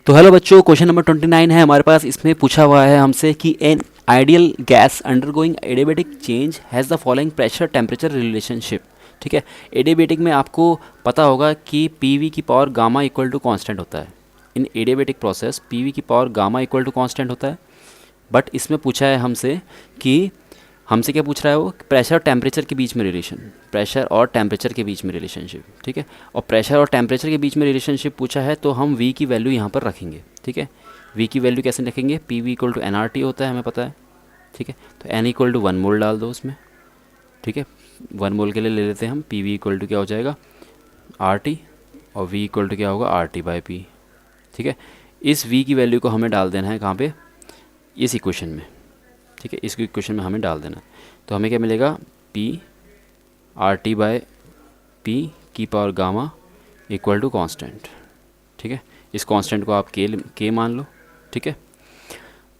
तो हेलो बच्चों, question number 29 है हमारे पास। इसमें पूछा हुआ है हमसे कि N ideal gas undergoing adiabatic change has the following pressure temperature relationship. ठीक है, एडियाबेटिक में आपको पता होगा कि पीवी की power gamma equal to constant होता है। इन एडियाबेटिक प्रोसेस पीवी की power gamma equal to constant होता है। बट इसमें पूछा है हमसे क्या पूछ रहा है वो, प्रेशर और टेम्परेचर के बीच में रिलेशन, प्रेशर और टेम्परेचर के बीच में रिलेशनशिप। ठीक है, और प्रेशर और टेम्परेचर के बीच में रिलेशनशिप पूछा है तो हम वी की वैल्यू यहाँ पर रखेंगे। ठीक है, वी की वैल्यू कैसे रखेंगे, P V equal to N R T होता है, हमें पता है। ठीक है, तो एन इक्वल टू 1 मोल डाल दो उसमें। ठीक है, 1 मोल के लिए ले लेते हैं हम, पी वी इक्वल टू क्या हो जाएगा आर टी, और वी इक्वल टू क्या होगा आर टी बाई पी। ठीक है, इस वी की वैल्यू को हमें डाल देना है कहाँ पे, इस इक्वेशन में। ठीक है, इस इक्वेशन में हमें डाल देना। तो हमें क्या मिलेगा, P R T by P की power gamma equal to constant. ठीक है, इस कांस्टेंट को आप के मान लो। ठीक है,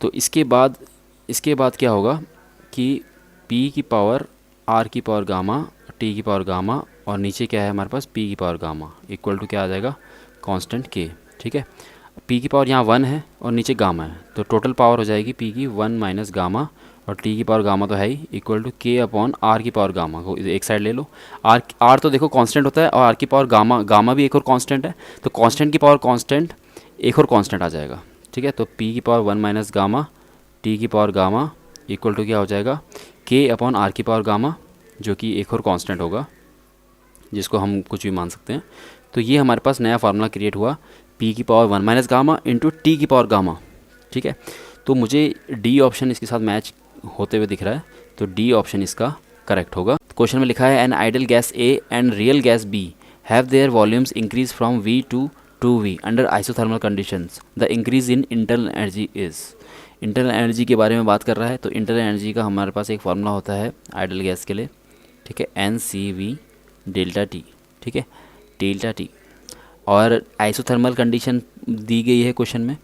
तो इसके बाद क्या होगा कि पी की पावर आर की पावर गामा, टी की पावर गामा, और नीचे क्या है हमारे पास पी की पावर गामा इक्वल टू क्या आ जाएगा कांस्टेंट के। ठीक है, पी की पावर यहाँ 1 है और नीचे गामा है, तो टोटल पावर हो जाएगी पी की 1 माइनस गामा, और टी की पावर गामा तो है ही, इक्वल टू के अपॉन आर की पावर गामा को एक साइड ले लो। आर तो देखो कांस्टेंट होता है, और आर की पावर गामा भी एक और कांस्टेंट है, तो कांस्टेंट की पावर कांस्टेंट एक और कांस्टेंट आ जाएगा। ठीक है, तो पी की पावर 1 माइनस गामा, टी की पावर गामा इक्वल टू क्या हो जाएगा के अपॉन आर की पावर गामा, जो कि एक और कांस्टेंट होगा जिसको हम कुछ भी मान सकते हैं। तो ये हमारे पास नया फार्मूला क्रिएट हुआ, पी की power 1 minus gamma into T की पावर गामा। ठीक है, तो मुझे डी ऑप्शन इसके साथ मैच होते हुए दिख रहा है, तो डी ऑप्शन इसका करेक्ट होगा। क्वेश्चन में लिखा है an ideal gas A and real gas B have their volumes increase from V to V under isothermal conditions, the increase in internal energy is. Internal energy के बारे में बात कर रहा है, तो इंटरनल एनर्जी का हमारे पास एक फार्मूला होता है आइडियल गैस के लिए। ठीक है, N C V delta T. ठीक है, डेल्टा टी, और आइसोथर्मल कंडीशन दी गई है क्वेश्चन में।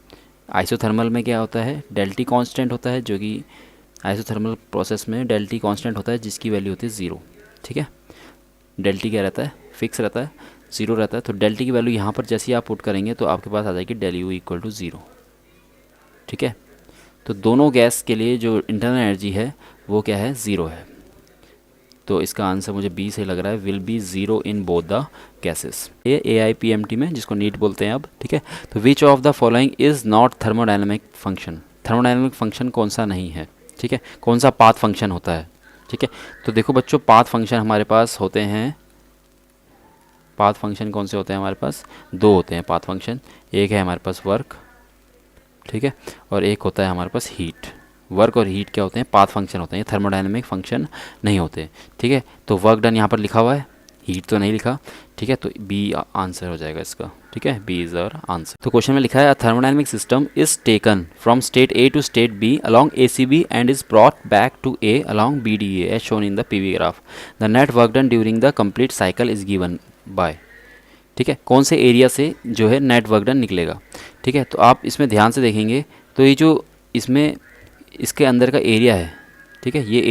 आइसोथर्मल में क्या होता है, डेल्टी कांस्टेंट होता है, जो कि आइसोथर्मल प्रोसेस में डेल्टी कांस्टेंट होता है जिसकी वैल्यू होती है 0। ठीक है, डेल्टी क्या रहता है, फिक्स रहता है, 0 रहता है। तो डेल्टी की वैल्यू यहाँ पर जैसे ही आप पुट करेंगे तो आपके पास आ जाएगी डेल यू इक्वल टू 0। ठीक है, तो दोनों गैस के लिए जो इंटरनल एनर्जी है वो क्या है, 0 है। तो इसका आंसर मुझे बी से लग रहा है, will be 0 in both the gases. ये AIPMT में जिसको नीट बोलते हैं अब। ठीक है, तो which of the following is not thermodynamic function. Thermodynamic function कौन सा नहीं है। ठीक है, कौन सा पाथ फंक्शन होता है। ठीक है, तो देखो बच्चों, पाथ फंक्शन हमारे पास होते हैं, पाथ फंक्शन कौन से होते हैं हमारे पास, 2 होते हैं पाथ फंक्शन। एक है हमारे पास वर्क, ठीक है, और एक होता है हमारे पास हीट। वर्क और हीट क्या होते हैं, पाथ फंक्शन होते हैं, थर्मोडायनेमिक फंक्शन नहीं होते। ठीक है, तो वर्क डन यहाँ पर लिखा हुआ है, हीट तो नहीं लिखा। ठीक है, तो बी आंसर हो जाएगा इसका। ठीक है, बी इज आवर आंसर। तो क्वेश्चन में लिखा है thermodynamic system is taken from state A to state B along ACB and is brought back to A along BDA as shown in the PV graph. The net work done during the complete cycle is given by. ठीक है, कौन से area से जो है net work done निकलेगा। ठीक है, तो आप इसमें ध्यान से देखेंगे तो ये जो इसमें इसके अंदर का एरिया है, ठीक है, ये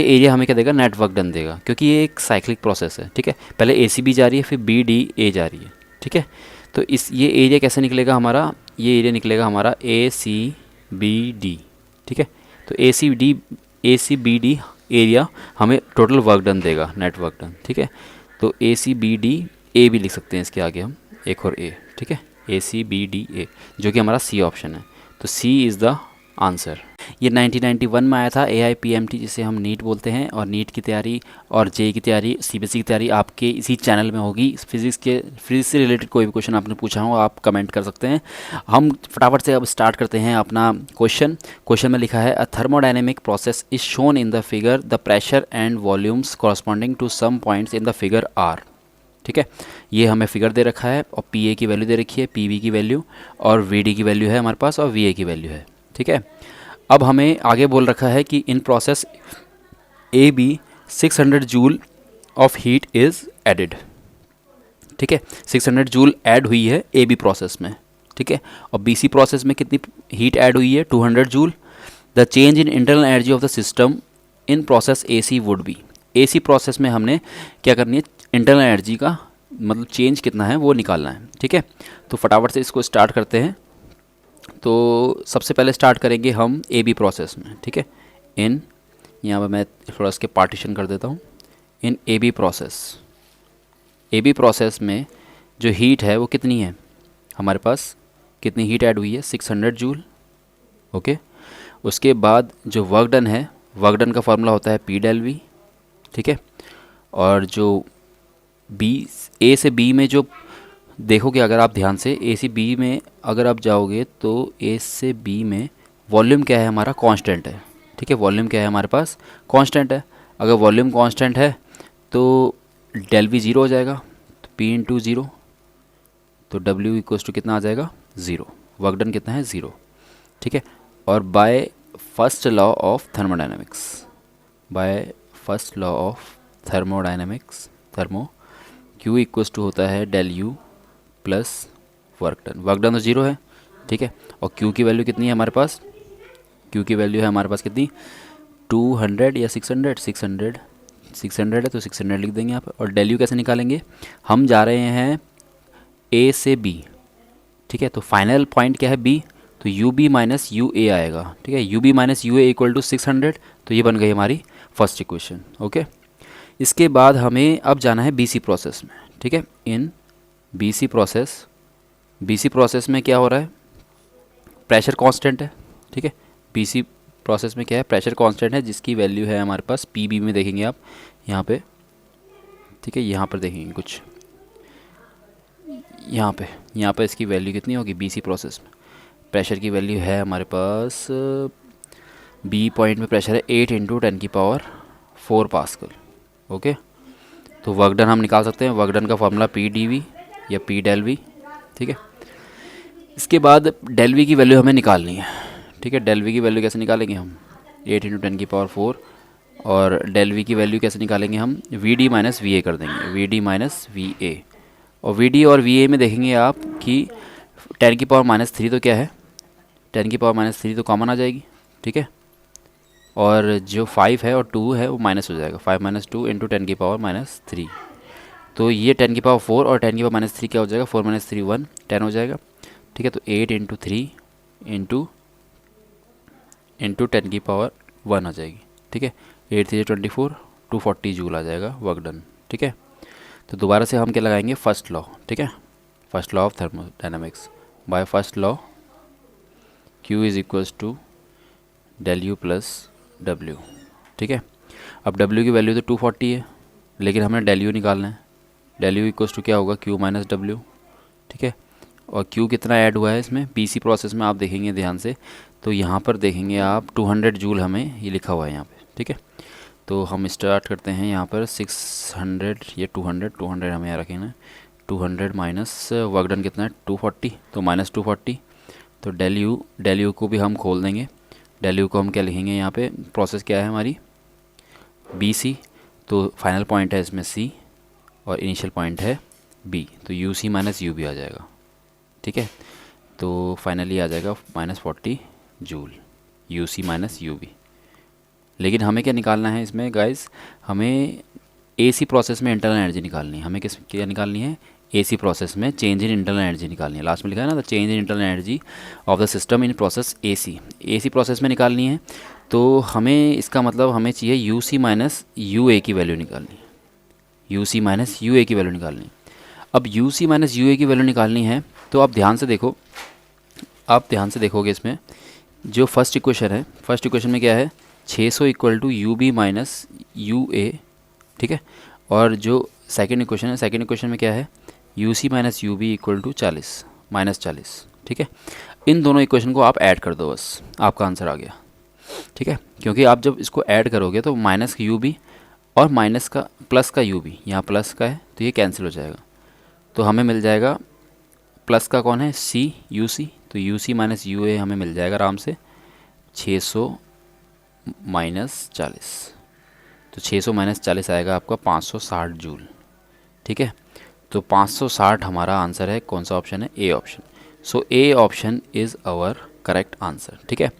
एरिया हमें क्या देगा, नेटवर्क डन देगा, क्योंकि ये एक साइक्लिक प्रोसेस है। ठीक है, पहले ACB जा रही है, फिर BDA जा रही है। ठीक है, तो ये एरिया कैसे निकलेगा हमारा, ये एरिया निकलेगा हमारा ACBD। ठीक है, तो ACBD एरिया हमें टोटल वर्क डन देगा, नेटवर्क डन। ठीक है, तो ACBDA भी लिख सकते हैं इसके आगे हम, एक और ए। ठीक है, ACBDA, जो कि हमारा C ऑप्शन है, तो C इज़ द आंसर। ये 1991 में आया था, AIPMT जिसे हम नीट बोलते हैं, और नीट की तैयारी और JEE की तैयारी, CBSE की तैयारी आपके इसी चैनल में होगी। फिजिक्स से रिलेटेड कोई भी क्वेश्चन आपने पूछा हो आप कमेंट कर सकते हैं। हम फटाफट से अब स्टार्ट करते हैं अपना क्वेश्चन में लिखा है a thermodynamic process is shown in the figure, the pressure and volumes corresponding to some points in the figure are. ठीक है, ये हमें फिगर दे रखा है, और PA की वैल्यू दे रखी है, PV की वैल्यू, और VD की वैल्यू है हमारे पास, और VA की वैल्यू है। ठीक है, अब हमें आगे बोल रखा है कि in process AB 600 joule of heat is added. ठीक है, 600 जूल ऐड हुई है AB प्रोसेस में। ठीक है, और BC प्रोसेस में कितनी हीट ऐड हुई है, 200 joule. The change in internal energy of the system in process AC would be. AC process में हमने क्या करनी है, इंटरनल एनर्जी का मतलब चेंज कितना है वो निकालना है। ठीक है, तो फटाफट से इसको स्टार्ट करते हैं। तो सबसे पहले स्टार्ट करेंगे हम ए बी प्रोसेस में, ठीक है। इन, यहाँ पर मैं थोड़ा इसके पार्टीशन कर देता हूँ। इन ए बी प्रोसेस में जो हीट है वो कितनी है हमारे पास, कितनी हीट ऐड हुई है, 600 जूल, ओके। उसके बाद जो वर्क डन है, वर्क डन का फार्मूला होता है पी डेल वी, ठीक है। और जो बी, ए से बी में जो देखोगे अगर आप ध्यान से, ए से बी में अगर आप जाओगे तो ए से बी में वॉल्यूम क्या है हमारा, कांस्टेंट है, ठीक है। वॉल्यूम क्या है हमारे पास, कांस्टेंट है। अगर वॉल्यूम कांस्टेंट है तो डेल वी ज़ीरो हो जाएगा, तो पी इंटू ज़ीरो, तो डब्ल्यू इक्वल्स टू कितना आ जाएगा, ज़ीरो। वर्क डन कितना है, ज़ीरो, ठीक है। और by first law of thermodynamics, thermo Q equals to होता है del U plus work done तो ज़ीरो है, ठीक है। और क्यू की वैल्यू कितनी है हमारे पास, क्यू की वैल्यू है हमारे पास कितनी, 200 या 600, 600 है तो 600 लिख देंगे यहाँ पर। और डेल यू कैसे निकालेंगे, हम जा रहे हैं ए से बी, ठीक है। तो फाइनल पॉइंट क्या है बी, तो U B minus U A आएगा, ठीक है। U B minus U A equal to 600, तो ये बन गई हमारी फर्स्ट इक्वेशन, ओके। इसके बाद हमें अब जाना है बी सी प्रोसेस में, ठीक है। इन बी सी प्रोसेस में क्या हो रहा है, प्रेशर कांस्टेंट है, ठीक है। बी सी प्रोसेस में क्या है, प्रेशर कांस्टेंट है, जिसकी वैल्यू है हमारे पास पी बी में देखेंगे आप यहाँ पे, ठीक है। यहाँ पर देखेंगे कुछ, यहाँ पे इसकी वैल्यू कितनी होगी बी सी प्रोसेस में, प्रेशर की वैल्यू है हमारे पास, बी पॉइंट में प्रेशर है 8 इंटू 10⁴ पास्कल, ओके। तो वर्क डन हम निकाल सकते हैं, वर्क डन का फार्मूला पी डी वी या पी डेल वी, ठीक है। इसके बाद डेल वी की वैल्यू हमें निकालनी है, ठीक है। डेल वी की वैल्यू कैसे निकालेंगे हम, 8 इंटू 10⁴, और डेल वी की वैल्यू कैसे निकालेंगे हम, V D minus V A कर देंगे, V D minus V A. और वी डी और वी ए में देखेंगे आप कि 10⁻³ तो क्या है, 10⁻³ तो कॉमन आ जाएगी, ठीक है। और जो 5 है और 2 है वो माइनस हो जाएगा, 5 - 2 इंटू 10⁻³ तो ये 10⁴ और 10⁻³ क्या हो जाएगा, 4 - 3 1, 10 हो जाएगा, ठीक है। तो 8 इंटू 3 इंटू 10⁻1 आ जाएगी, ठीक है। 8 3 24, 240 जूल आ जाएगा वर्क डन, ठीक है। तो दोबारा से हम क्या लगाएंगे, फर्स्ट लॉ, ठीक है। First law of thermodynamics, by first law Q is equals to del U plus W, ठीक है। अब W की वैल्यू तो 240 है, लेकिन हमें डेल यू निकालना है, डेल यू इक्वल्स टू क्या होगा, Q माइनस डब्ल्यू, ठीक है। और Q कितना ऐड हुआ है इसमें, BC प्रोसेस में आप देखेंगे ध्यान से, तो यहाँ पर देखेंगे आप 200 जूल हमें ये लिखा हुआ है यहाँ पे, ठीक है। तो हम स्टार्ट करते हैं यहाँ पर 600 या 200 हमें यहाँ रखेंगे, 200 माइनस वर्क डन कितना है 240, तो माइनस 240, तो डेल यू को भी हम खोल देंगे, डेल यू को हम क्या लिखेंगे यहाँ पे, प्रोसेस क्या है हमारी बी सी, तो फाइनल पॉइंट है इसमें सी और इनिशियल पॉइंट है बी, तो U C minus U B आ जाएगा, ठीक है। तो फाइनली आ जाएगा -40 joule, U C minus U B. लेकिन हमें क्या निकालना है इसमें गाइस, हमें एसी प्रोसेस में इंटरनल एनर्जी निकालनी है, हमें क्या निकालनी है, एसी प्रोसेस में चेंज इन इंटरनल एनर्जी निकालनी है। लास्ट में लिखा है ना, the change in internal energy of the system in process AC process में निकालनी है। तो हमें इसका मतलब हमें चाहिए यू सी माइनस यू ए की वैल्यू निकालनी है, यू सी माइनस यू ए की वैल्यू निकालनी है। अब यू सी माइनस यू ए की वैल्यू निकालनी है, तो आप ध्यान से देखो, आप ध्यान से देखोगे इसमें जो फर्स्ट इक्वेशन है, फर्स्ट इक्वेशन में क्या है, 600 equal to U B minus U A, ठीक है। और जो सेकेंड इक्वेशन है, सेकेंड इक्वेशन में क्या है, U C minus U B equal to 40 -40, ठीक है। इन दोनों इक्वेशन को आप ऐड कर दो, बस आपका आंसर आ गया, ठीक है। क्योंकि आप जब इसको ऐड करोगे तो माइनस यू बी और माइनस का प्लस का यू बी, यहाँ प्लस का है तो ये कैंसिल हो जाएगा, तो हमें मिल जाएगा प्लस का कौन है, सी यू सी, तो यू सी माइनस यू ए हमें मिल जाएगा आराम से 600 माइनस 40, तो 600 माइनस 40 आएगा आपका 560 जूल, ठीक है। तो 560 हमारा आंसर है, कौन सा ऑप्शन है, A option. So A option is our correct answer, ठीक है।